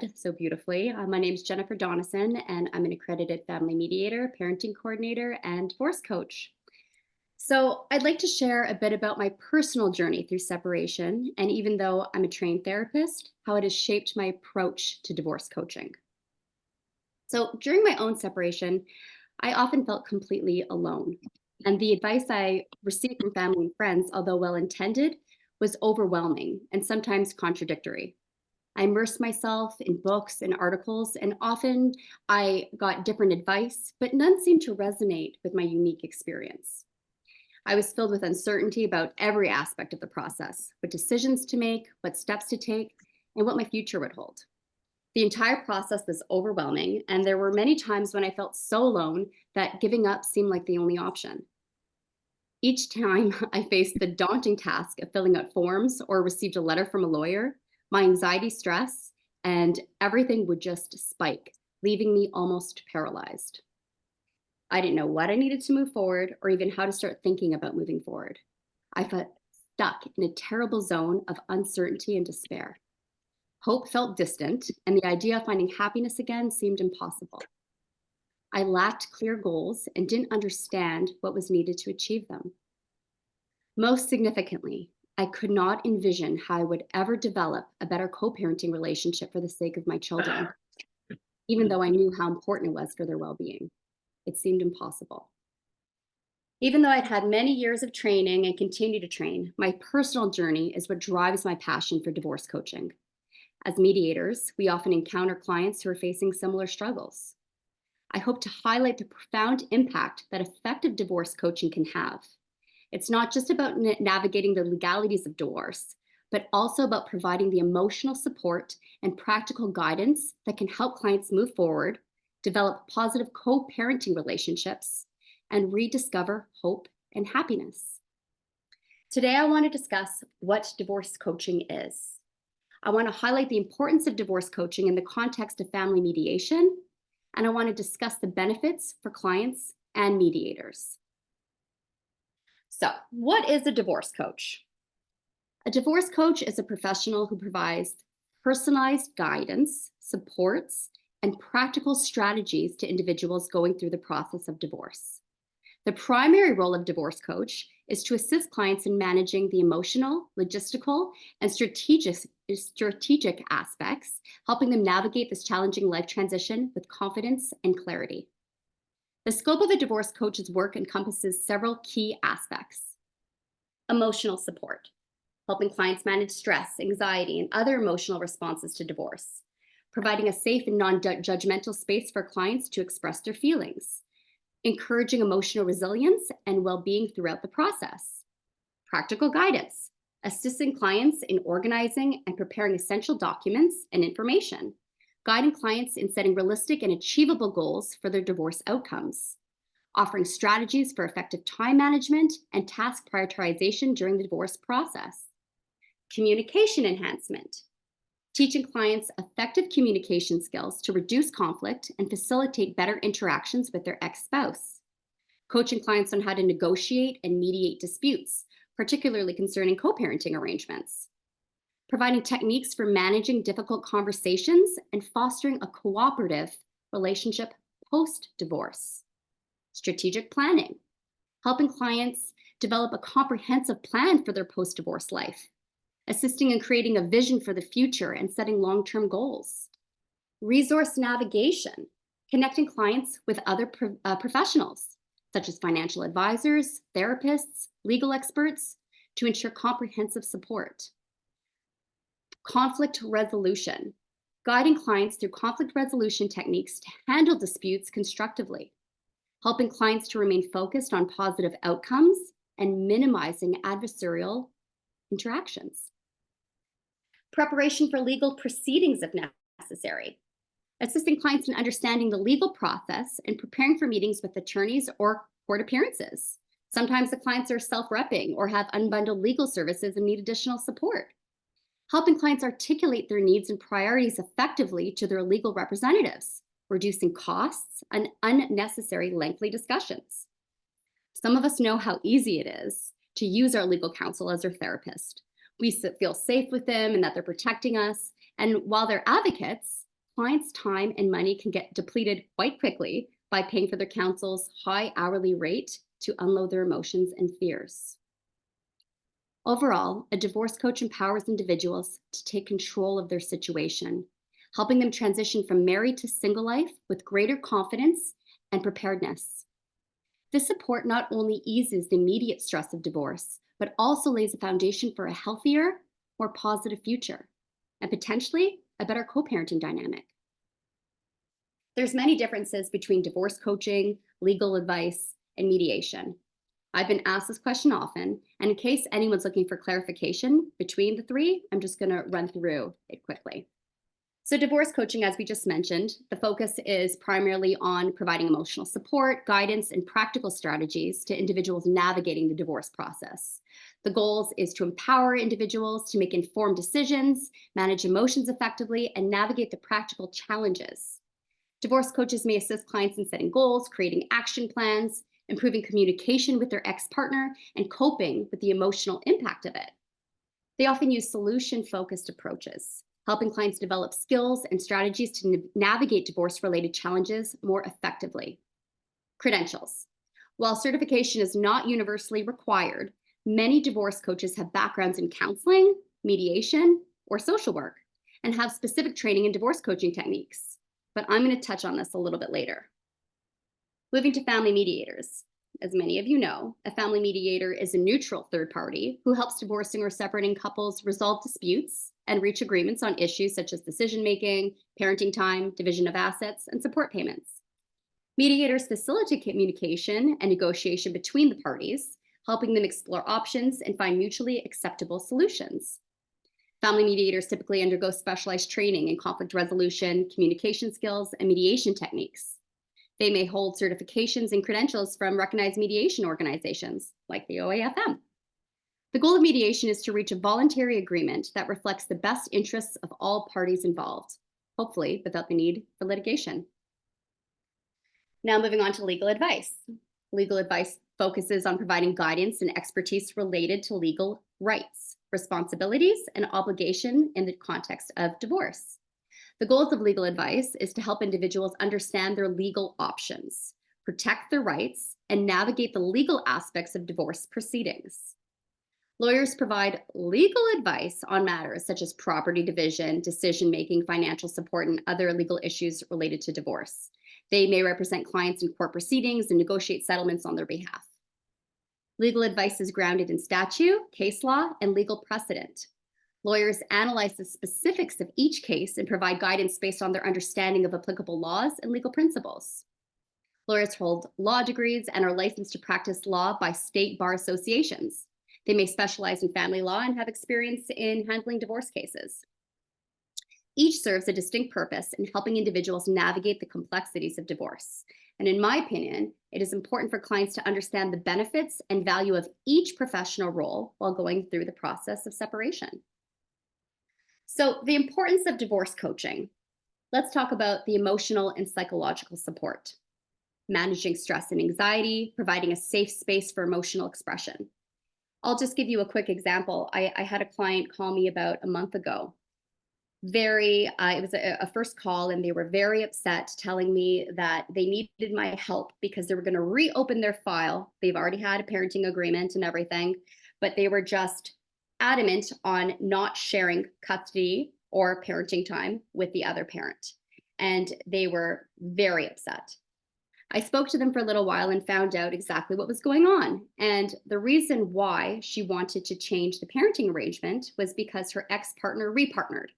said so beautifully. My name is Jennifer Donison, and I'm an accredited family mediator, parenting coordinator, and divorce coach. So, I'd like to share a bit about my personal journey through separation, and even though I'm a trained therapist, how it has shaped my approach to divorce coaching. So, during my own separation, I often felt completely alone. And the advice I received from family and friends, although well intended, was overwhelming and sometimes contradictory. I immersed myself in books and articles, and often I got different advice, but none seemed to resonate with my unique experience. I was filled with uncertainty about every aspect of the process, what decisions to make, what steps to take, and what my future would hold. The entire process was overwhelming, and there were many times when I felt so alone that giving up seemed like the only option. Each time I faced the daunting task of filling out forms or received a letter from a lawyer, my anxiety, stress, and everything would just spike, leaving me almost paralyzed. I didn't know what I needed to move forward or even how to start thinking about moving forward. I felt stuck in a terrible zone of uncertainty and despair. Hope felt distant, and the idea of finding happiness again seemed impossible. I lacked clear goals and didn't understand what was needed to achieve them. Most significantly, I could not envision how I would ever develop a better co parenting relationship for the sake of my children, even though I knew how important it was for their well being. It seemed impossible. Even though I'd had many years of training and continue to train, my personal journey is what drives my passion for divorce coaching. As mediators, we often encounter clients who are facing similar struggles. I hope to highlight the profound impact that effective divorce coaching can have. It's not just about navigating the legalities of divorce, but also about providing the emotional support and practical guidance that can help clients move forward, develop positive co parenting relationships, and rediscover hope and happiness. Today, I want to discuss what divorce coaching is. I want to highlight the importance of divorce coaching in the context of family mediation, and I want to discuss the benefits for clients and mediators. So, what is a divorce coach? A divorce coach is a professional who provides personalized guidance, supports, and practical strategies to individuals going through the process of divorce. The primary role of divorce coach is to assist clients in managing the emotional, logistical, and strategic aspects, helping them navigate this challenging life transition with confidence and clarity. The scope of a divorce coach's work encompasses several key aspects. Emotional support, helping clients manage stress, anxiety, and other emotional responses to divorce, providing a safe and non-judgmental space for clients to express their feelings, encouraging emotional resilience and well-being throughout the process. Practical guidance, assisting clients in organizing and preparing essential documents and information, guiding clients in setting realistic and achievable goals for their divorce outcomes, offering strategies for effective time management and task prioritization during the divorce process. Communication enhancement, teaching clients effective communication skills to reduce conflict and facilitate better interactions with their ex-spouse. Coaching clients on how to negotiate and mediate disputes, particularly concerning co-parenting arrangements. Providing techniques for managing difficult conversations and fostering a cooperative relationship post-divorce. Strategic planning, helping clients develop a comprehensive plan for their post-divorce life, assisting in creating a vision for the future and setting long-term goals. Resource navigation, connecting clients with other professionals, such as financial advisors, therapists, legal experts, to ensure comprehensive support. Conflict resolution, guiding clients through conflict resolution techniques to handle disputes constructively, helping clients to remain focused on positive outcomes and minimizing adversarial interactions. Preparation for legal proceedings if necessary, assisting clients in understanding the legal process and preparing for meetings with attorneys or court appearances. Sometimes the clients are self-repping or have unbundled legal services and need additional support. Helping clients articulate their needs and priorities effectively to their legal representatives, reducing costs and unnecessary lengthy discussions. Some of us know how easy it is to use our legal counsel as our therapist. We feel safe with them and that they're protecting us. And while they're advocates, clients' time and money can get depleted quite quickly by paying for their counsel's high hourly rate to unload their emotions and fears. Overall, a divorce coach empowers individuals to take control of their situation, helping them transition from married to single life with greater confidence and preparedness. This support not only eases the immediate stress of divorce, but also lays a foundation for a healthier, more positive future, and potentially a better co-parenting dynamic. There's many differences between divorce coaching, legal advice, and mediation. I've been asked this question often, and in case anyone's looking for clarification between the three, I'm just going to run through it quickly. So divorce coaching, as we just mentioned, the focus is primarily on providing emotional support, guidance, and practical strategies to individuals navigating the divorce process. The goals is to empower individuals to make informed decisions, manage emotions effectively, and navigate the practical challenges. Divorce coaches may assist clients in setting goals, creating action plans, improving communication with their ex-partner, and coping with the emotional impact of it. They often use solution-focused approaches, helping clients develop skills and strategies to navigate divorce-related challenges more effectively. Credentials. While certification is not universally required, many divorce coaches have backgrounds in counseling, mediation, or social work, and have specific training in divorce coaching techniques. But I'm going to touch on this a little bit later. Moving to family mediators. As many of you know, a family mediator is a neutral third party who helps divorcing or separating couples resolve disputes and reach agreements on issues such as decision-making, parenting time, division of assets, and support payments. Mediators facilitate communication and negotiation between the parties, helping them explore options and find mutually acceptable solutions. Family mediators typically undergo specialized training in conflict resolution, communication skills, and mediation techniques. They may hold certifications and credentials from recognized mediation organizations like the OAFM. The goal of mediation is to reach a voluntary agreement that reflects the best interests of all parties involved, hopefully without the need for litigation. Now moving on to legal advice. Legal advice focuses on providing guidance and expertise related to legal rights, responsibilities, and obligation in the context of divorce. The goals of legal advice is to help individuals understand their legal options, protect their rights, and navigate the legal aspects of divorce proceedings. Lawyers provide legal advice on matters such as property division, decision-making, financial support, and other legal issues related to divorce. They may represent clients in court proceedings and negotiate settlements on their behalf. Legal advice is grounded in statute, case law, and legal precedent. Lawyers analyze the specifics of each case and provide guidance based on their understanding of applicable laws and legal principles. Lawyers hold law degrees and are licensed to practice law by state bar associations. They may specialize in family law and have experience in handling divorce cases. Each serves a distinct purpose in helping individuals navigate the complexities of divorce. And in my opinion, it is important for clients to understand the benefits and value of each professional role while going through the process of separation. So the importance of divorce coaching. Let's talk about the emotional and psychological support. Managing stress and anxiety, providing a safe space for emotional expression. I'll just give you a quick example. I had a client call me about a month ago. It was a first call, and they were very upset, telling me that they needed my help because they were going to reopen their file. They've already had a parenting agreement and everything, but they were just adamant on not sharing custody or parenting time with the other parent. And they were very upset. I spoke to them for a little while and found out exactly what was going on. And the reason why she wanted to change the parenting arrangement was because her ex-partner repartnered,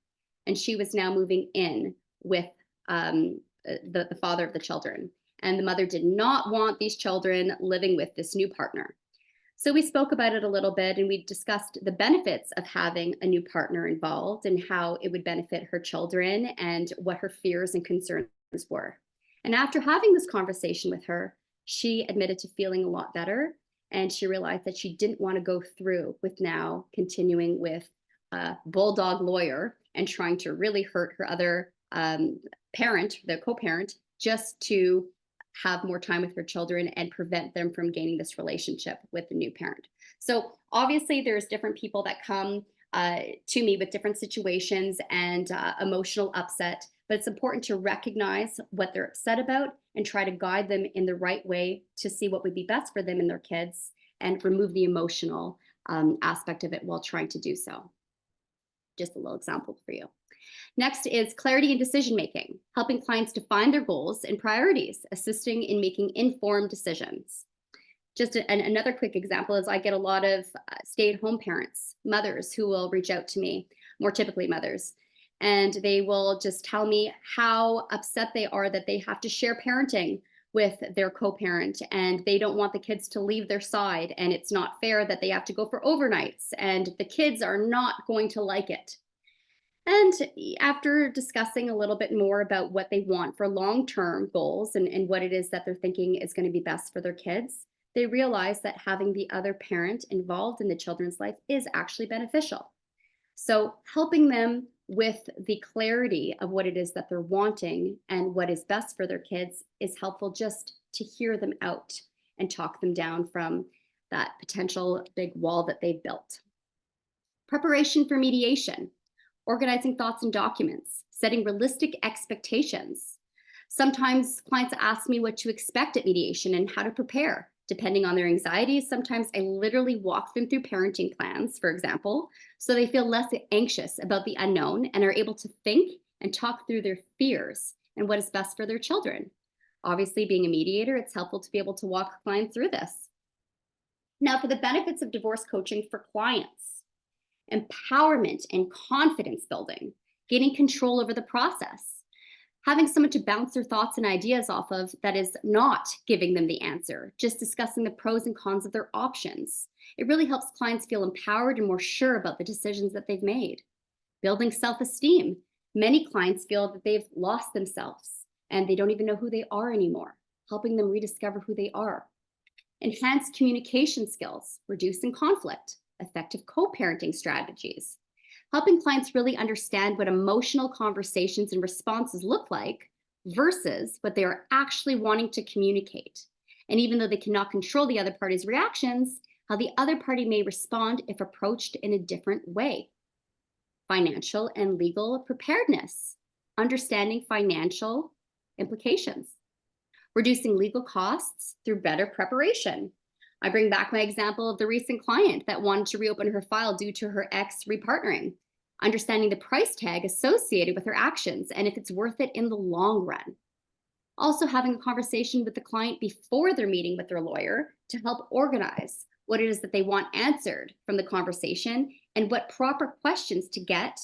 and she was now moving in with the father of the children. And the mother did not want these children living with this new partner. So we spoke about it a little bit, and we discussed the benefits of having a new partner involved and how it would benefit her children and what her fears and concerns were. And after having this conversation with her, she admitted to feeling a lot better, and she realized that she didn't want to go through with now continuing with a bulldog lawyer and trying to really hurt her other parent, the co-parent, just to have more time with her children and prevent them from gaining this relationship with the new parent. So obviously there's different people that come to me with different situations and emotional upset, But it's important to recognize what they're upset about and try to guide them in the right way to see what would be best for them and their kids and remove the emotional aspect of it while trying to do so. Just a little example for you. Next is clarity in decision making, helping clients define their goals and priorities, assisting in making informed decisions. Another quick example is I get a lot of stay-at-home parents, mothers who will reach out to me, more typically mothers, and they will just tell me how upset they are that they have to share parenting with their co-parent and they don't want the kids to leave their side, and it's not fair that they have to go for overnights and the kids are not going to like it. And after discussing a little bit more about what they want for long-term goals and what it is that they're thinking is going to be best for their kids, they realize that having the other parent involved in the children's life is actually beneficial. So helping them with the clarity of what it is that they're wanting and what is best for their kids is helpful, just to hear them out and talk them down from that potential big wall that they've built. Preparation for mediation, organizing thoughts and documents, setting realistic expectations. Sometimes clients ask me what to expect at mediation and how to prepare, depending on their anxieties. Sometimes I literally walk them through parenting plans, for example, so they feel less anxious about the unknown and are able to think and talk through their fears and what is best for their children. Obviously, being a mediator, it's helpful to be able to walk clients through this. Now, for the benefits of divorce coaching for clients: empowerment and confidence building, gaining control over the process, having someone to bounce their thoughts and ideas off of that is not giving them the answer, just discussing the pros and cons of their options. It really helps clients feel empowered and more sure about the decisions that they've made. Building self-esteem. Many clients feel that they've lost themselves and they don't even know who they are anymore, helping them rediscover who they are. Enhanced communication skills, reducing conflict, effective co-parenting strategies, helping clients really understand what emotional conversations and responses look like versus what they are actually wanting to communicate. And even though they cannot control the other party's reactions, how the other party may respond if approached in a different way. Financial and legal preparedness, understanding financial implications, reducing legal costs through better preparation. I bring back my example of the recent client that wanted to reopen her file due to her ex repartnering, understanding the price tag associated with her actions and if it's worth it in the long run. Also having a conversation with the client before their meeting with their lawyer to help organize what it is that they want answered from the conversation and what proper questions to get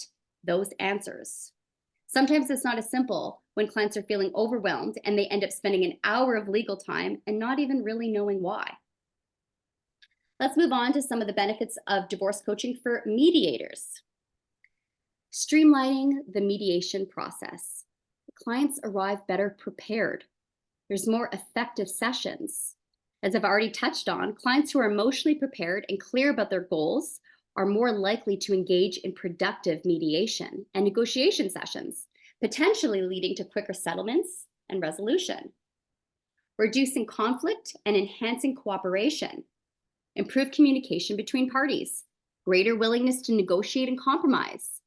those answers. Sometimes it's not as simple when clients are feeling overwhelmed and they end up spending an hour of legal time and not even really knowing why. Let's move on to some of the benefits of divorce coaching for mediators. Streamlining the mediation process. Clients arrive better prepared. There's more effective sessions. As I've already touched on, clients who are emotionally prepared and clear about their goals are more likely to engage in productive mediation and negotiation sessions, potentially leading to quicker settlements and resolution. Reducing conflict and enhancing cooperation. Improved communication between parties, greater willingness to negotiate and compromise.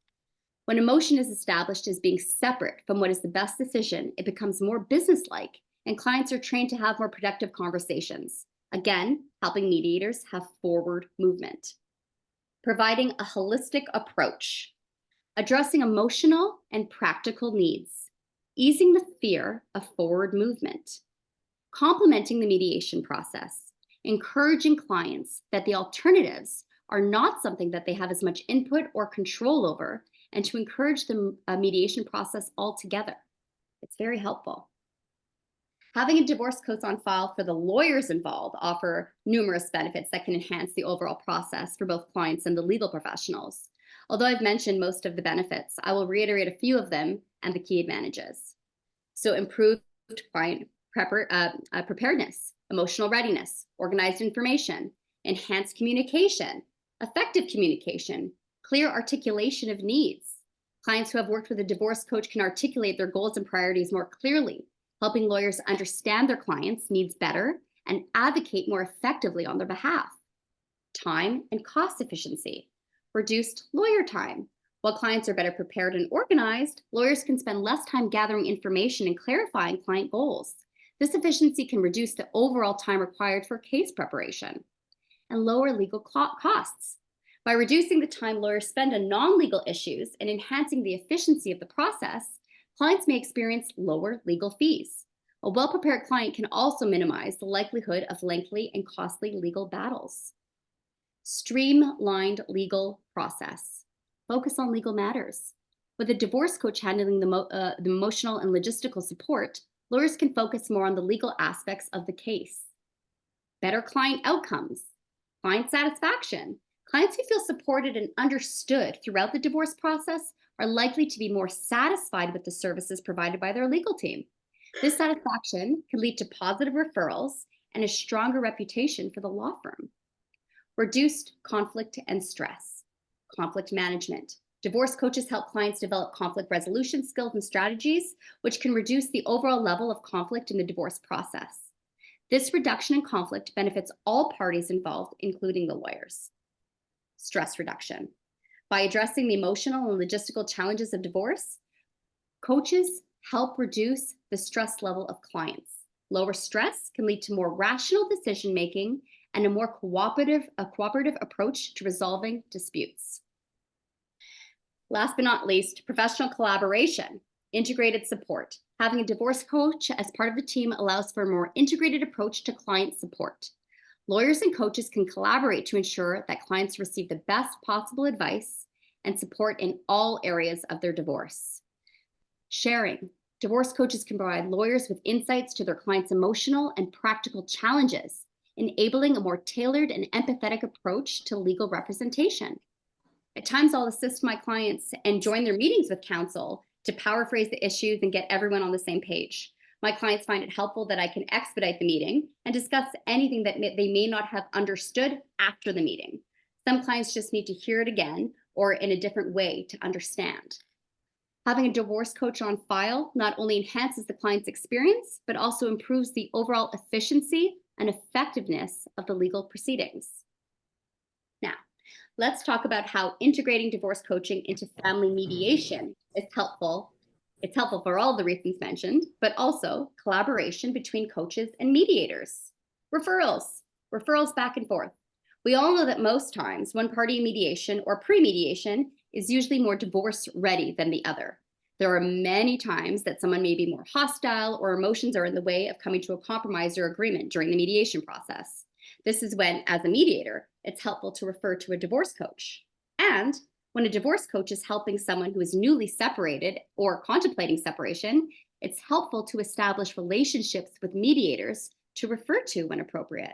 When emotion is established as being separate from what is the best decision, it becomes more businesslike, and clients are trained to have more productive conversations. Again, helping mediators have forward movement. Providing a holistic approach, addressing emotional and practical needs, easing the fear of forward movement, complementing the mediation process, encouraging clients that the alternatives are not something that they have as much input or control over, and to encourage the mediation process altogether. It's very helpful. Having a divorce coach on file for the lawyers involved offer numerous benefits that can enhance the overall process for both clients and the legal professionals. Although I've mentioned most of the benefits, I will reiterate a few of them and the key advantages. So improved client preparedness, emotional readiness, organized information, enhanced communication, effective communication, clear articulation of needs. Clients who have worked with a divorce coach can articulate their goals and priorities more clearly, helping lawyers understand their clients' needs better and advocate more effectively on their behalf. Time and cost efficiency, reduced lawyer time, While clients are better prepared and organized, lawyers can spend less time gathering information and clarifying client goals. This efficiency can reduce the overall time required for case preparation and lower legal costs. By reducing the time lawyers spend on non legal issues and enhancing the efficiency of the process, clients may experience lower legal fees. A well prepared client can also minimize the likelihood of lengthy and costly legal battles. Streamlined legal process. Focus on legal matters. With a divorce coach handling the emotional and logistical support, lawyers can focus more on the legal aspects of the case. Better client outcomes, client satisfaction. Clients who feel supported and understood throughout the divorce process are likely to be more satisfied with the services provided by their legal team. This satisfaction can lead to positive referrals and a stronger reputation for the law firm. Reduced conflict and stress. Conflict management. Divorce coaches help clients develop conflict resolution skills and strategies, which can reduce the overall level of conflict in the divorce process. This reduction in conflict benefits all parties involved, including the lawyers. Stress reduction. By addressing the emotional and logistical challenges of divorce, coaches help reduce the stress level of clients. Lower stress can lead to more rational decision making and a more cooperative approach to resolving disputes. Last but not least, professional collaboration, integrated support. Having a divorce coach as part of the team allows for a more integrated approach to client support. Lawyers and coaches can collaborate to ensure that clients receive the best possible advice and support in all areas of their divorce. Sharing. Divorce coaches can provide lawyers with insights to their clients' emotional and practical challenges, enabling a more tailored and empathetic approach to legal representation. At times, I'll assist my clients and join their meetings with counsel to paraphrase the issues and get everyone on the same page. My clients find it helpful that I can expedite the meeting and discuss anything that they may not have understood after the meeting. Some clients just need to hear it again or in a different way to understand. Having a divorce coach on file not only enhances the client's experience, but also improves the overall efficiency and effectiveness of the legal proceedings. Now, let's talk about how integrating divorce coaching into family mediation is helpful. It's helpful for all the reasons mentioned, but also collaboration between coaches and mediators. Referrals back and forth. We all know that most times one party in mediation or pre-mediation is usually more divorce ready than the other. There are many times that someone may be more hostile or emotions are in the way of coming to a compromise or agreement during the mediation process. This is when, as a mediator, it's helpful to refer to a divorce coach. And when a divorce coach is helping someone who is newly separated or contemplating separation, it's helpful to establish relationships with mediators to refer to when appropriate.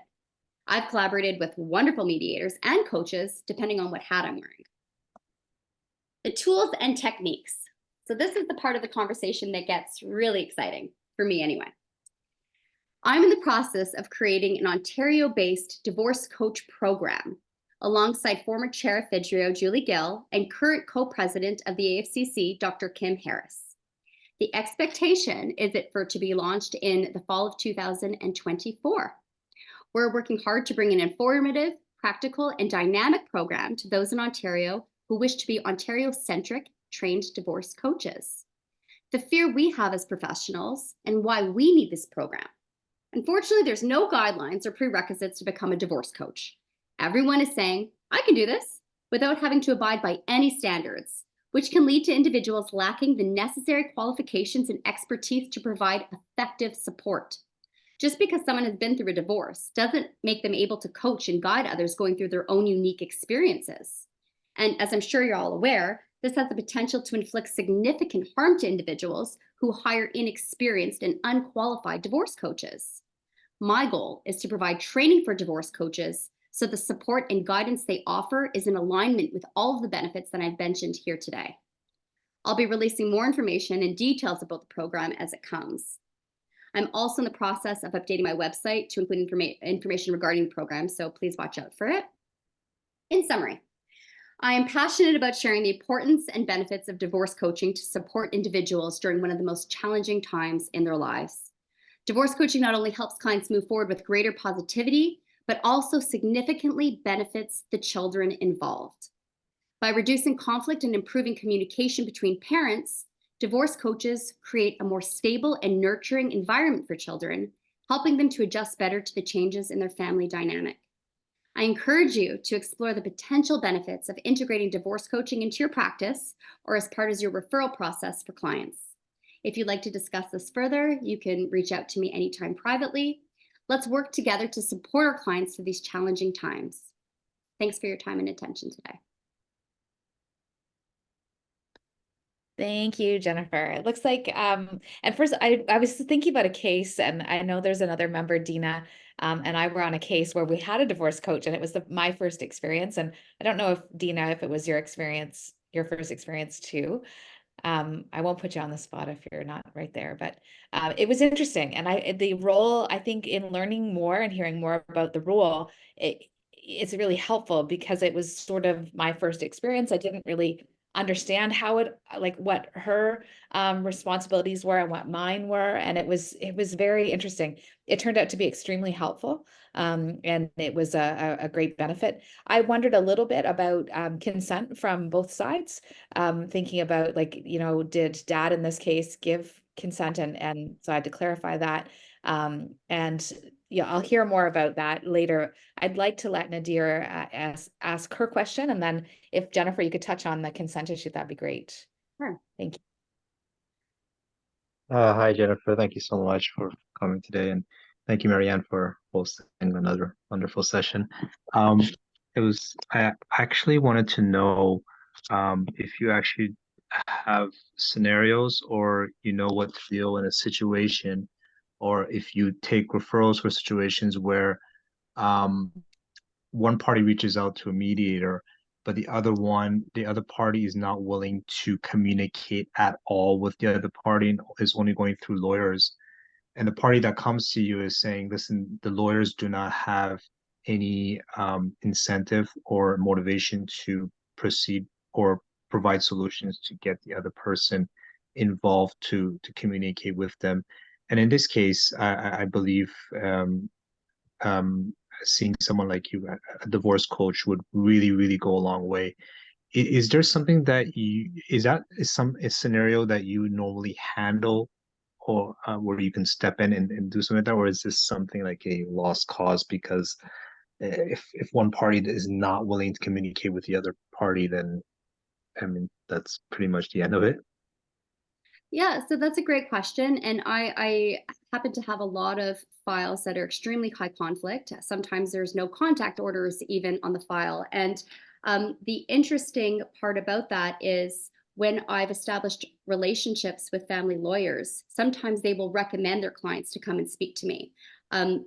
I've collaborated with wonderful mediators and coaches, depending on what hat I'm wearing. The tools and techniques. So this is the part of the conversation that gets really exciting, for me anyway. I'm in the process of creating an Ontario-based divorce coach program alongside former chair of FIDRIO, Julie Gill, and current co-president of the AFCC, Dr. Kim Harris. The expectation is for it to be launched in the fall of 2024. We're working hard to bring an informative, practical, and dynamic program to those in Ontario who wish to be Ontario-centric trained divorce coaches. The fear we have as professionals and why we need this program. Unfortunately, there's no guidelines or prerequisites to become a divorce coach. Everyone is saying, I can do this, without having to abide by any standards, which can lead to individuals lacking the necessary qualifications and expertise to provide effective support. Just because someone has been through a divorce doesn't make them able to coach and guide others going through their own unique experiences. And as I'm sure you're all aware, this has the potential to inflict significant harm to individuals who hire inexperienced and unqualified divorce coaches. My goal is to provide training for divorce coaches so the support and guidance they offer is in alignment with all of the benefits that I've mentioned here today. I'll be releasing more information and details about the program as it comes. I'm also in the process of updating my website to include information regarding the program, so please watch out for it. In summary, I am passionate about sharing the importance and benefits of divorce coaching to support individuals during one of the most challenging times in their lives. Divorce coaching not only helps clients move forward with greater positivity, but also significantly benefits the children involved. By reducing conflict and improving communication between parents, divorce coaches create a more stable and nurturing environment for children, helping them to adjust better to the changes in their family dynamic. I encourage you to explore the potential benefits of integrating divorce coaching into your practice or as part of your referral process for clients. If you'd like to discuss this further, you can reach out to me anytime privately. Let's work together to support our clients through these challenging times. Thanks for your time and attention today. Thank you, Jennifer. It looks like, and first I was thinking about a case, and I know there's another member, Dina, and I were on a case where we had a divorce coach, and it was my first experience. And I don't know if Dina, if it was your experience, your first experience too. I won't put you on the spot if you're not right there, but it was interesting. And the role, I think, in learning more and hearing more about the role, it's really helpful because it was sort of my first experience. I didn't really understand how it, like what her responsibilities were and what mine were. And it was very interesting. It turned out to be extremely helpful. And it was a great benefit. I wondered a little bit about consent from both sides, thinking about, like, did dad in this case give consent? And so I had to clarify that. And yeah, I'll hear more about that later. I'd like to let Nadir ask her question, and then if Jennifer, you could touch on the consent issue, that'd be great. Sure. Thank you. Hi, Jennifer. Thank you so much for coming today, and thank you, Marianne, for hosting another wonderful session. I actually wanted to know if you actually have scenarios, or you know what to do in a situation, or if you take referrals for situations where um, one party reaches out to a mediator, but the other party is not willing to communicate at all with the other party and is only going through lawyers. And the party that comes to you is saying, listen, the lawyers do not have any incentive or motivation to proceed or provide solutions to get the other person involved to communicate with them. And in this case, I believe seeing someone like you, a divorce coach, would really, really go a long way. Is there something that a scenario that you normally handle, or where you can step in and do something like that, or is this something like a lost cause? Because if one party is not willing to communicate with the other party, then I mean that's pretty much the end of it. Yeah, so that's a great question. And I happen to have a lot of files that are extremely high conflict. Sometimes there's no contact orders even on the file. And the interesting part about that is when I've established relationships with family lawyers, sometimes they will recommend their clients to come and speak to me.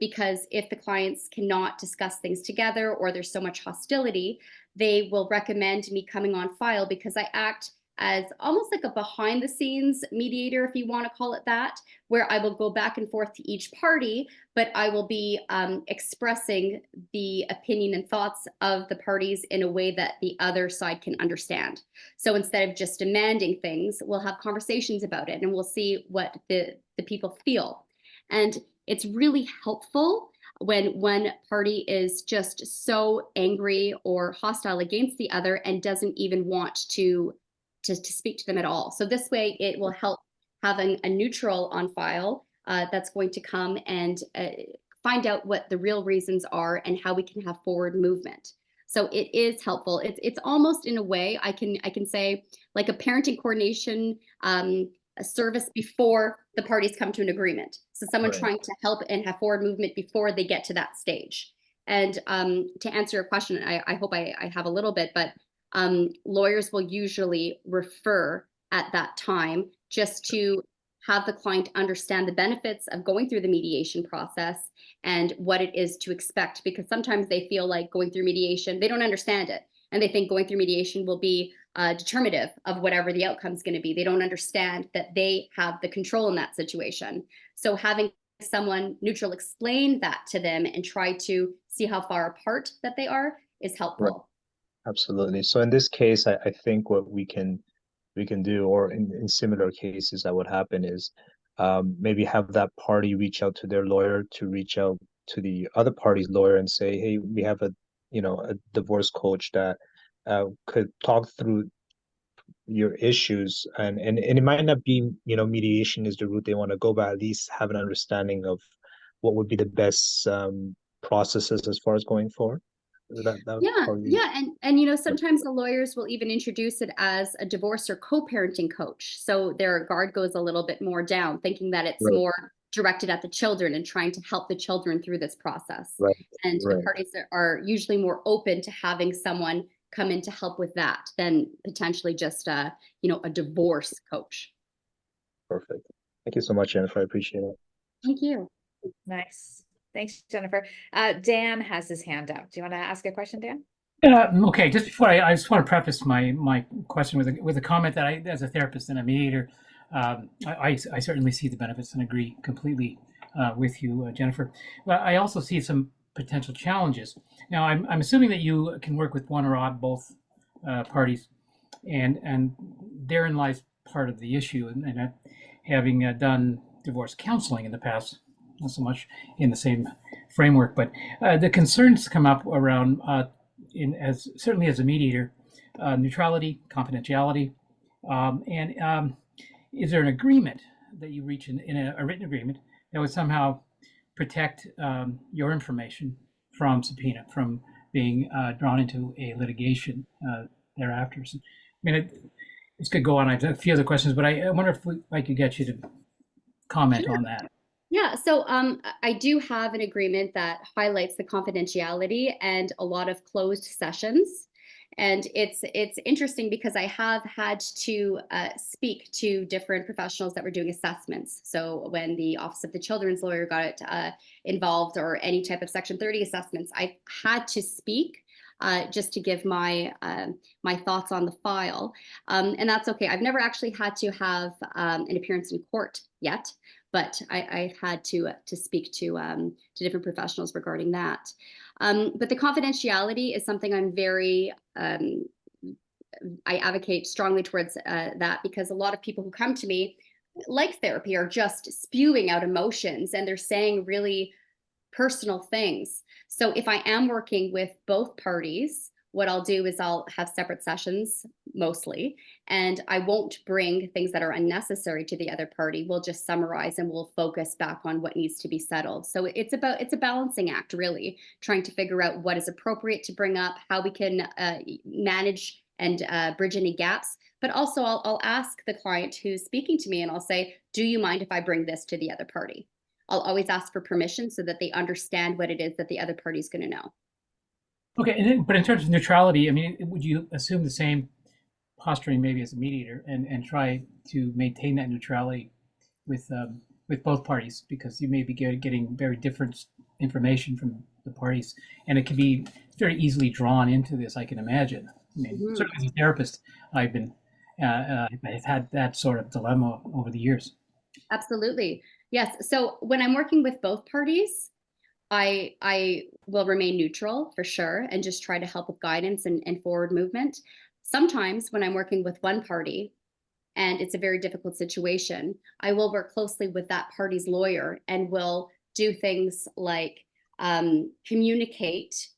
Because if the clients cannot discuss things together or there's so much hostility, they will recommend me coming on file because I act as almost like a behind the scenes mediator, if you want to call it that, where I will go back and forth to each party, but I will be expressing the opinion and thoughts of the parties in a way that the other side can understand. So instead of just demanding things, we'll have conversations about it and we'll see what the people feel. And it's really helpful when one party is just so angry or hostile against the other and doesn't even want to speak to them at all. So this way it will help having a neutral on file that's going to come and find out what the real reasons are and how we can have forward movement. So it is helpful. It's almost, in a way, I can say, like a parenting coordination a service before the parties come to an agreement. So someone Right. trying to help and have forward movement before they get to that stage. And to answer your question, I hope I have a little bit, but lawyers will usually refer at that time just to have the client understand the benefits of going through the mediation process and what it is to expect, because sometimes they feel like going through mediation, they don't understand it. And they think going through mediation will be determinative of whatever the outcome is going to be. They don't understand that they have the control in that situation. So having someone neutral explain that to them and try to see how far apart that they are is helpful. Right. Absolutely. So in this case, I think what we can do, or in similar cases that would happen, is maybe have that party reach out to their lawyer to reach out to the other party's lawyer and say, hey, we have a divorce coach that could talk through your issues, and it might not be, mediation is the route they want to go, but at least have an understanding of what would be the best processes as far as going forward. That would Yeah, probably yeah, and sometimes the lawyers will even introduce it as a divorce or co-parenting coach. So their guard goes a little bit more down, thinking that it's right, more directed at the children and trying to help the children through this process. right, And the right. parties are usually more open to having someone come in to help with that than potentially just a divorce coach. Perfect. Thank you so much, Jennifer. I appreciate it. Thank you. Nice. Thanks, Jennifer. Dan has his hand up. Do you want to ask a question, Dan? Okay, just before I just want to preface my question with a comment that as a therapist and a mediator, I certainly see the benefits and agree completely with you, Jennifer. But I also see some potential challenges. Now, I'm assuming that you can work with one or both parties, and therein lies part of the issue. And having done divorce counseling in the past, not so much in the same framework, but the concerns come up around. Certainly as a mediator, neutrality, confidentiality, and is there an agreement that you reach in a written agreement that would somehow protect your information from subpoena, from being drawn into a litigation thereafter? So, I mean, this could go on. I have a few other questions, but I wonder if I could get you to comment on that. Yeah, so I do have an agreement that highlights the confidentiality and a lot of closed sessions. And it's interesting because I have had to speak to different professionals that were doing assessments. So when the Office of the Children's Lawyer got involved, or any type of Section 30 assessments, I had to speak just to give my thoughts on the file. And that's okay. I've never actually had to have an appearance in court yet, but I've had to speak to different professionals regarding that. But the confidentiality is something I'm very, I advocate strongly towards that, because a lot of people who come to me, like therapy, are just spewing out emotions and they're saying really personal things. So if I am working with both parties, what I'll do is I'll have separate sessions mostly, and I won't bring things that are unnecessary to the other party. We'll just summarize and we'll focus back on what needs to be settled. So it's a balancing act, really, trying to figure out what is appropriate to bring up, how we can manage and bridge any gaps. But also I'll ask the client who's speaking to me, and I'll say, do you mind if I bring this to the other party? I'll always ask for permission so that they understand what it is that the other party is going to know. Okay, but in terms of neutrality, I mean, would you assume the same posturing maybe as a mediator, and try to maintain that neutrality with both parties, because you may be getting very different information from the parties, and it can be very easily drawn into this, I can imagine. I mean, certainly as a therapist, I've had that sort of dilemma over the years. Absolutely. Yes. So when I'm working with both parties, I will remain neutral for sure and just try to help with guidance and forward movement. Sometimes when I'm working with one party and it's a very difficult situation, I will work closely with that party's lawyer and will do things like communicate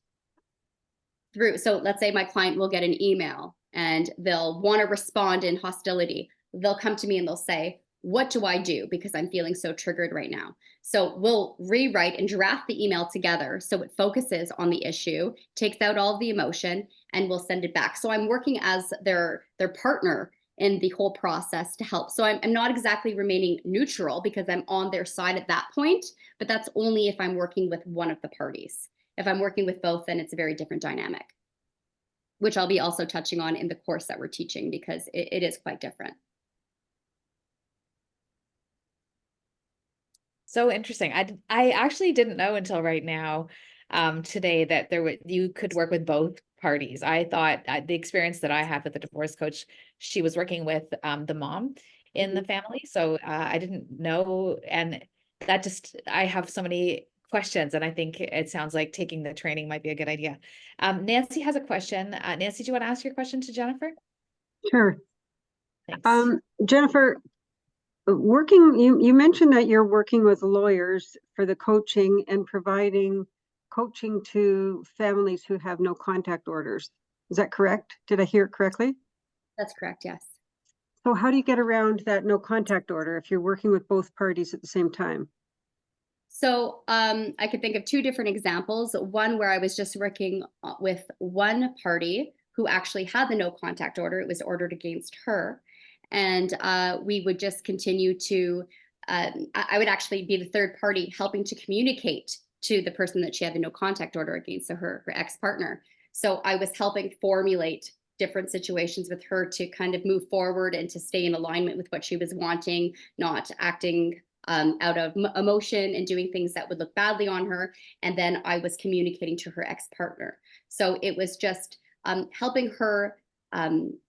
through. So let's say my client will get an email and they'll want to respond in hostility. They'll come to me and they'll say, what do I do? Because I'm feeling so triggered right now. So we'll rewrite and draft the email together so it focuses on the issue, takes out all of the emotion, and we'll send it back. So I'm working as their partner in the whole process to help. So I'm not exactly remaining neutral because I'm on their side at that point, but that's only if I'm working with one of the parties. If I'm working with both, then it's a very different dynamic, which I'll be also touching on in the course that we're teaching, because it is quite different. So interesting. I actually didn't know until right now, today, that you could work with both parties. I thought the experience that I have with the divorce coach, she was working with the mom in the family. So I didn't know, and that I have so many questions, and I think it sounds like taking the training might be a good idea. Nancy has a question. Nancy, do you want to ask your question to Jennifer? Sure. Thanks. Jennifer, you mentioned that you're working with lawyers for the coaching and providing coaching to families who have no contact orders. Is that correct? Did I hear it correctly? That's correct, yes. So how do you get around that no contact order if you're working with both parties at the same time? So I could think of two different examples. One where I was just working with one party who actually had the no contact order. It was ordered against her. And we would just continue to, I would actually be the third party helping to communicate to the person that she had the no contact order against, so her ex-partner. So I was helping formulate different situations with her to kind of move forward and to stay in alignment with what she was wanting, not acting out of emotion and doing things that would look badly on her. And then I was communicating to her ex-partner. So it was just helping her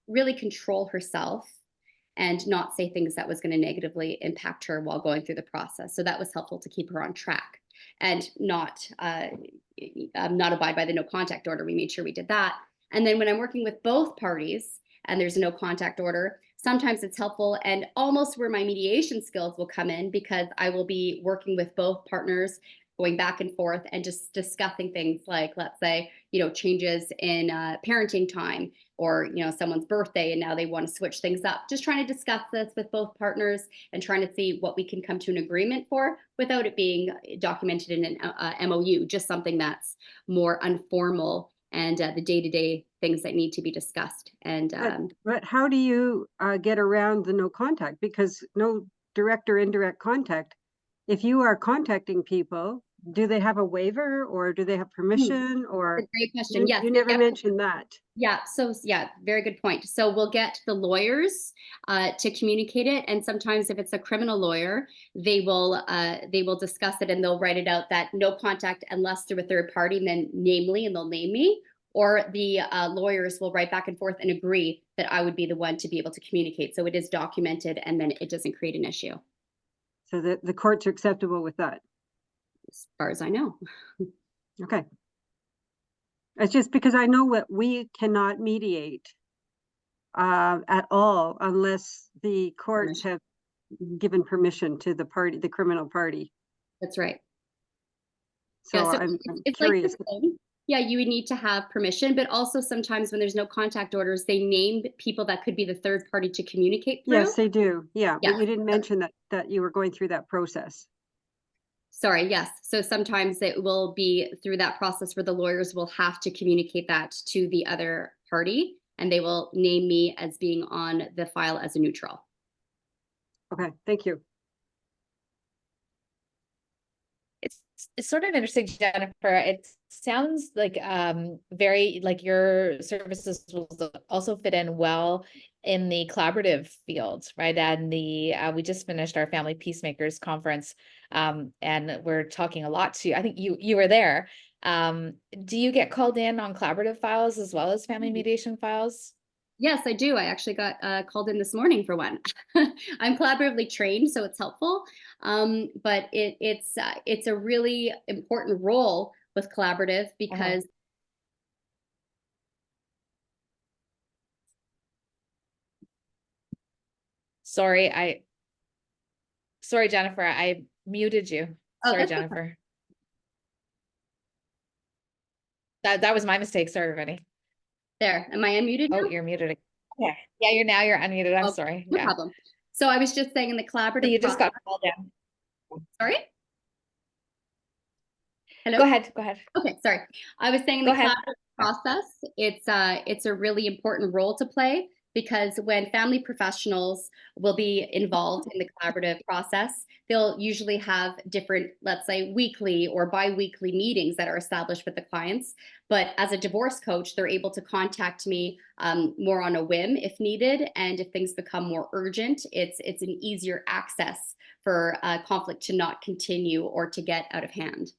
really control herself and not say things that was going to negatively impact her while going through the process. So that was helpful to keep her on track and not abide by the no contact order. We made sure we did that. And then when I'm working with both parties and there's a no contact order, sometimes it's helpful and almost where my mediation skills will come in, because I will be working with both partners, going back and forth and just discussing things like, let's say, changes in parenting time, or, someone's birthday and now they want to switch things up. Just trying to discuss this with both partners and trying to see what we can come to an agreement for without it being documented in an MOU, just something that's more informal and the day-to-day things that need to be discussed. And But how do you get around the no contact? Because no direct or indirect contact, if you are contacting people, do they have a waiver or do they have permission? Or a great question. Yes, you never mentioned that. Yeah. So yeah, very good point. So we'll get the lawyers to communicate it, and sometimes if it's a criminal lawyer, they will discuss it and they'll write it out that no contact unless through a third party, and then namely, and they'll name me, or the lawyers will write back and forth and agree that I would be the one to be able to communicate. So it is documented, and then it doesn't create an issue. So that the courts are acceptable with that. As far as I know. Okay. It's just because I know what we cannot mediate at all unless the courts have given permission to the party, the criminal party. That's right. So, yeah, so I'm it's curious. Like yeah, you would need to have permission, but also sometimes when there's no contact orders, they name people that could be the third party to communicate through. Yes, they do. Yeah, Yeah. but you didn't mention that you were going through that process. Sorry, yes. So sometimes it will be through that process where the lawyers will have to communicate that to the other party, and they will name me as being on the file as a neutral. Okay, thank you. It's sort of interesting, Jennifer. It sounds like very like your services will also fit in well in the collaborative field, right? And the we just finished our Family Peacemakers conference, and we're talking a lot to. I think you were there. Do you get called in on collaborative files as well as family mediation files? Yes, I do. I actually got called in this morning for one. I'm collaboratively trained, so it's helpful. But it's a really important role with collaborative because Sorry, Jennifer, I muted you. Sorry, Jennifer. Okay. That was my mistake. Sorry, everybody. There, am I unmuted now? Oh, you're muted. Yeah, yeah, you're unmuted. I'm sorry. No problem. So I was just saying in the collaborative. So you just got called in. Sorry. Hello. Go ahead. Okay, sorry. I was saying in the collaborative process, it's a really important role to play, because when family professionals will be involved in the collaborative process, they'll usually have different, let's say, weekly or bi-weekly meetings that are established with the clients. But as a divorce coach, they're able to contact me more on a whim if needed. And if things become more urgent, it's an easier access for conflict to not continue or to get out of hand.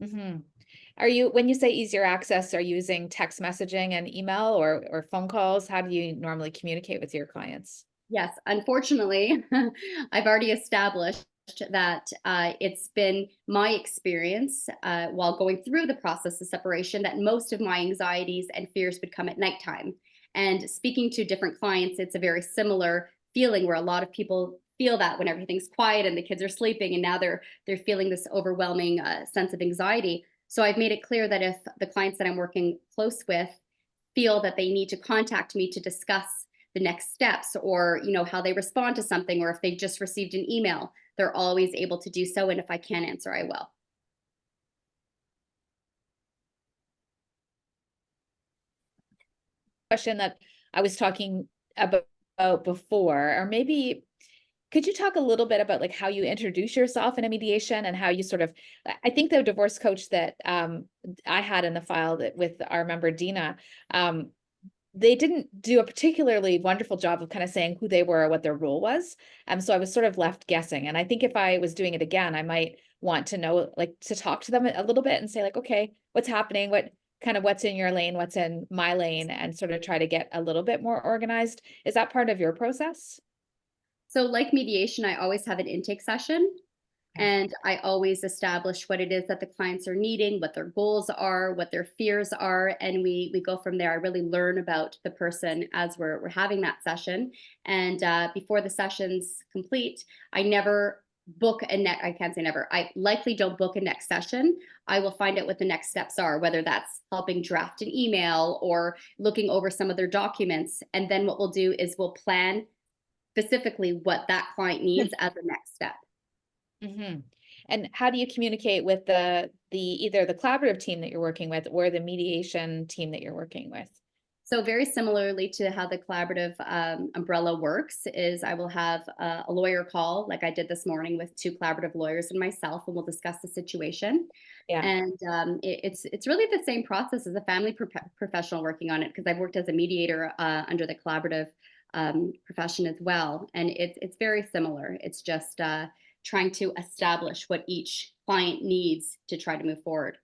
Mm-hmm. Are you, when you say easier access, are you using text messaging and email or phone calls? How do you normally communicate with your clients? Yes, unfortunately, I've already established that it's been my experience while going through the process of separation that most of my anxieties and fears would come at nighttime. And speaking to different clients, it's a very similar feeling where a lot of people feel that when everything's quiet and the kids are sleeping, and now they're feeling this overwhelming sense of anxiety. So I've made it clear that if the clients that I'm working close with feel that they need to contact me to discuss the next steps, or how they respond to something, or if they just received an email, they're always able to do so. And if I can answer, I will. Question that I was talking about before, or maybe could you talk a little bit about like how you introduce yourself in a mediation and how you sort of, I think the divorce coach that I had in the file that with our member Dina, they didn't do a particularly wonderful job of kind of saying who they were or what their role was. So I was sort of left guessing. And I think if I was doing it again, I might want to know, like, to talk to them a little bit and say like, okay, what's happening? What's in your lane? What's in my lane? And sort of try to get a little bit more organized. Is that part of your process? So like mediation, I always have an intake session. And I always establish what it is that the clients are needing, what their goals are, what their fears are, and we go from there. I really learn about the person as we're having that session. And before the session's complete, I never book I can't say never. I likely don't book a next session. I will find out what the next steps are, whether that's helping draft an email or looking over some of their documents. And then what we'll do is we'll plan specifically what that client needs as a next step. Mm-hmm. And how do you communicate with the either the collaborative team that you're working with or the mediation team that you're working with? So very similarly to how the collaborative umbrella works is I will have a lawyer call like I did this morning with 2 collaborative lawyers and myself, and we'll discuss the situation. Yeah. And it's really the same process as a family professional working on it, because I've worked as a mediator under the collaborative profession as well. And it's very similar. It's just trying to establish what each client needs to try to move forward.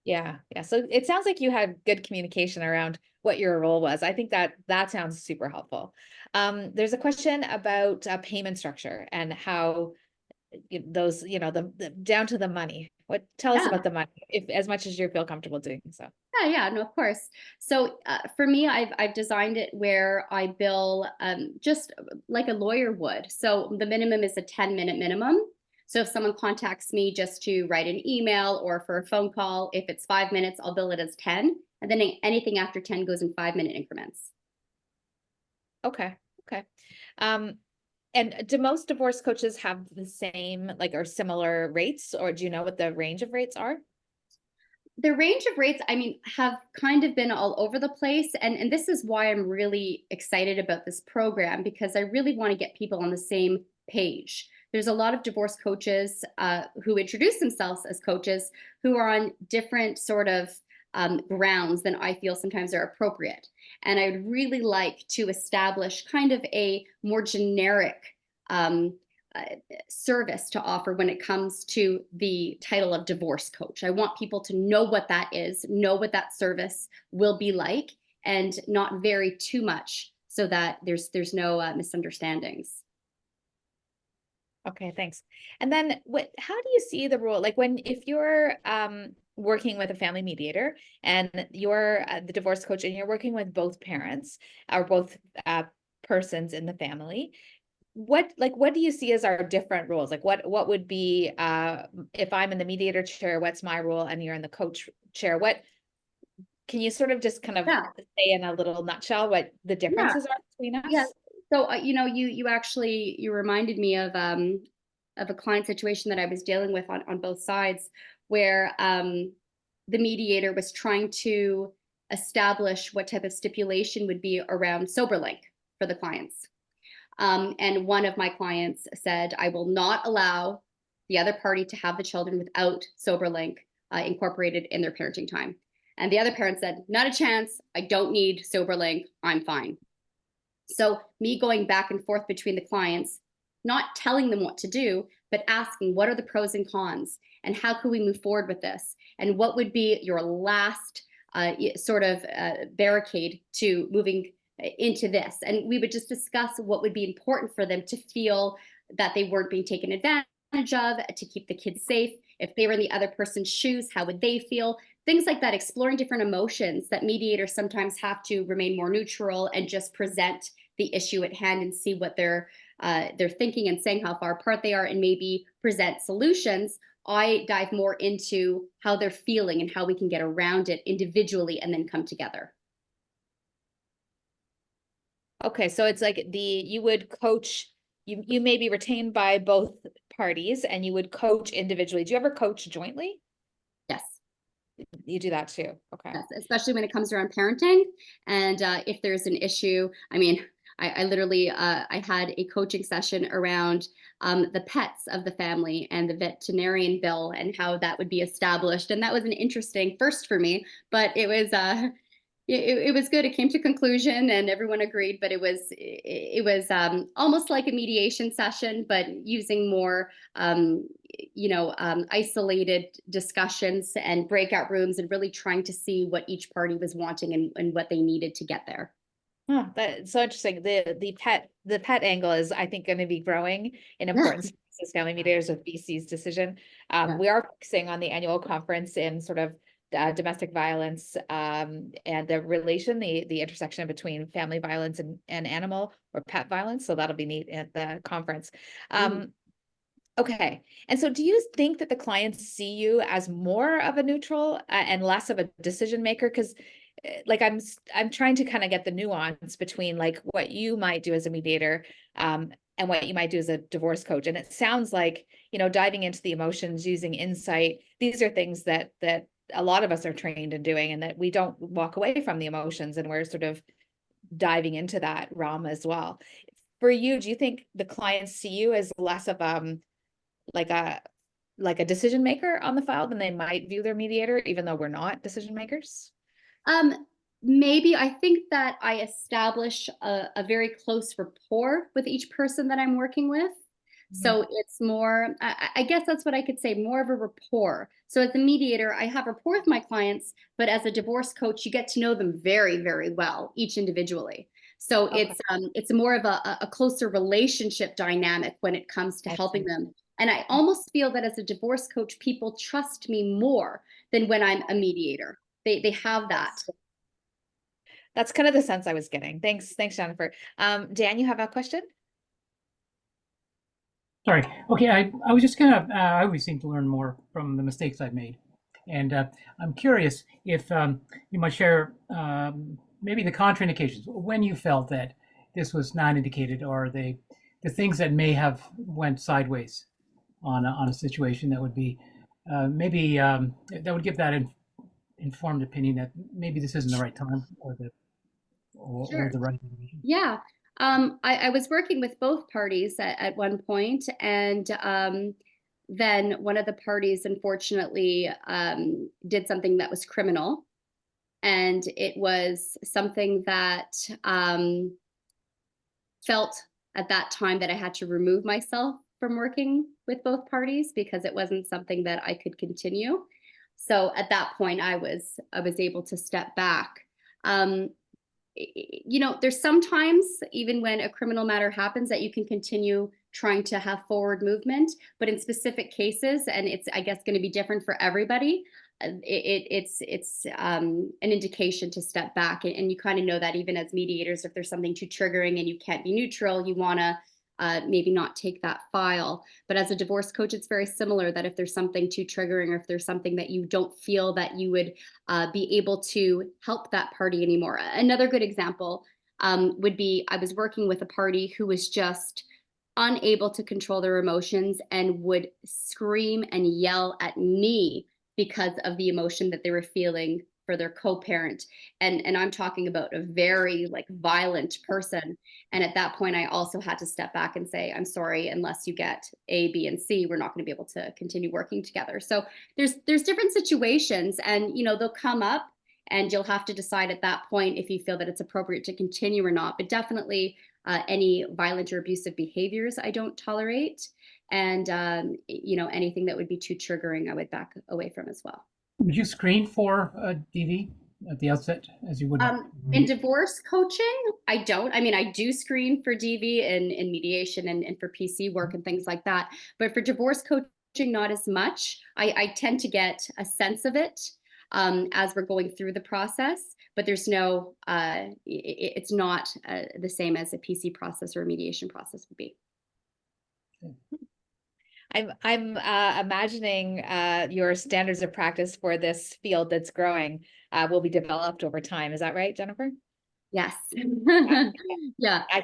Yeah. So it sounds like you had good communication around what your role was. I think that sounds super helpful. There's a question about payment structure and how those, the down to the money. Tell us about the money, if as much as you feel comfortable doing so. Yeah, no, of course. So for me, I've designed it where I bill just like a lawyer would. So the minimum is a 10-minute minimum. So if someone contacts me just to write an email or for a phone call, if it's 5 minutes, I'll bill it as 10. And then anything after 10 goes in 5-minute increments. Okay. And do most divorce coaches have the same, or similar rates, or do you know what the range of rates are? The range of rates, have kind of been all over the place. And this is why I'm really excited about this program, because I really want to get people on the same page. There's a lot of divorce coaches who introduce themselves as coaches who are on different sort of grounds than I feel sometimes are appropriate. And I would really like to establish kind of a more generic service to offer when it comes to the title of divorce coach. I want people to know what that is, know what that service will be like, and not vary too much so that there's no misunderstandings. Okay, thanks. And then how do you see the role, if you're working with a family mediator and you're the divorce coach and you're working with both parents or both persons in the family, what do you see as our different roles? What would be if I'm in the mediator chair, what's my role, and you're in the coach chair? What can you sort of just kind of say in a little nutshell what the differences are between us? Yeah. So you actually reminded me of a client situation that I was dealing with on both sides, where the mediator was trying to establish what type of stipulation would be around SoberLink for the clients. And one of my clients said, I will not allow the other party to have the children without SoberLink incorporated in their parenting time. And the other parent said, not a chance. I don't need SoberLink. I'm fine. So me going back and forth between the clients, not telling them what to do, but asking what are the pros and cons and how can we move forward with this? And what would be your last barricade to moving into this? And we would just discuss what would be important for them to feel that they weren't being taken advantage of, to keep the kids safe. If they were in the other person's shoes, how would they feel? Things like that, exploring different emotions that mediators sometimes have to remain more neutral and just present the issue at hand and see what they're thinking and saying, how far apart they are, and maybe present solutions, I dive more into how they're feeling and how we can get around it individually and then come together. Okay, so it's like you would coach, you may be retained by both parties and you would coach individually. Do you ever coach jointly? Yes. You do that too. Okay. Yes, especially when it comes around parenting. And if there's an issue, I mean, I literally, I had a coaching session around the pets of the family and the veterinarian bill and how that would be established. And that was an interesting first for me, but it was good. It came to conclusion and everyone agreed, but it was almost like a mediation session, but using more isolated discussions and breakout rooms and really trying to see what each party was wanting and what they needed to get there. Oh, that's so interesting. The pet angle is, I think, going to be growing in importance as family mediators with BC's decision. Yeah. We are focusing on the annual conference in sort of domestic violence and the relation, the intersection between family violence and animal or pet violence. So that'll be neat at the conference. Okay. And so do you think that the clients see you as more of a neutral and less of a decision maker? Because like I'm trying to kind of get the nuance between like what you might do as a mediator and what you might do as a divorce coach. And it sounds like, diving into the emotions, using insight, these are things that a lot of us are trained in doing, and that we don't walk away from the emotions, and we're sort of diving into that realm as well. For you, do you think the clients see you as less of like a decision maker on the file than they might view their mediator, even though we're not decision makers? Maybe I think that I establish a very close rapport with each person that I'm working with. So it's more, I guess that's what I could say, more of a rapport. So as a mediator, I have rapport with my clients, but as a divorce coach, you get to know them very, very well, each individually. So it's more of a closer relationship dynamic when it comes to helping them. And I almost feel that as a divorce coach, people trust me more than when I'm a mediator. They have that. That's kind of the sense I was getting. Thanks, Jennifer. Dan, you have a question? Sorry. Okay, I was just I always seem to learn more from the mistakes I've made. And I'm curious if you might share maybe the contraindications, when you felt that this was not indicated, or the things that may have went sideways on a situation that would be maybe that would give that informed opinion that maybe this isn't the right time or Sure. the right individual. Yeah. I was working with both parties at one point, and then one of the parties unfortunately did something that was criminal. And it was something that felt at that time that I had to remove myself from working with both parties because it wasn't something that I could continue. So at that point, I was able to step back. There's sometimes, even when a criminal matter happens, that you can continue trying to have forward movement, but in specific cases, and it's, I guess, going to be different for everybody, it's an indication to step back. And you kind of know that even as mediators, if there's something too triggering and you can't be neutral, you want to maybe not take that file. But as a divorce coach, it's very similar, that if there's something too triggering, or if there's something that you don't feel that you would be able to help that party anymore. Another good example would be, I was working with a party who was just unable to control their emotions and would scream and yell at me because of the emotion that they were feeling for their co-parent. And I'm talking about a very violent person. And at that point, I also had to step back and say, I'm sorry, unless you get A, B, and C, we're not going to be able to continue working together. So there's different situations, and they'll come up, and you'll have to decide at that point if you feel that it's appropriate to continue or not. But definitely any violent or abusive behaviors I don't tolerate. And anything that would be too triggering, I would back away from as well. Would you screen for DV at the outset, as you would? In divorce coaching, I don't. I mean, I do screen for DV in mediation and for PC work and things like that. But for divorce coaching, not as much. I tend to get a sense of it as we're going through the process. But there's no, it's not the same as a PC process or a mediation process would be. I'm imagining your standards of practice for this field that's growing will be developed over time. Is that right, Jennifer? Yes. Yeah. I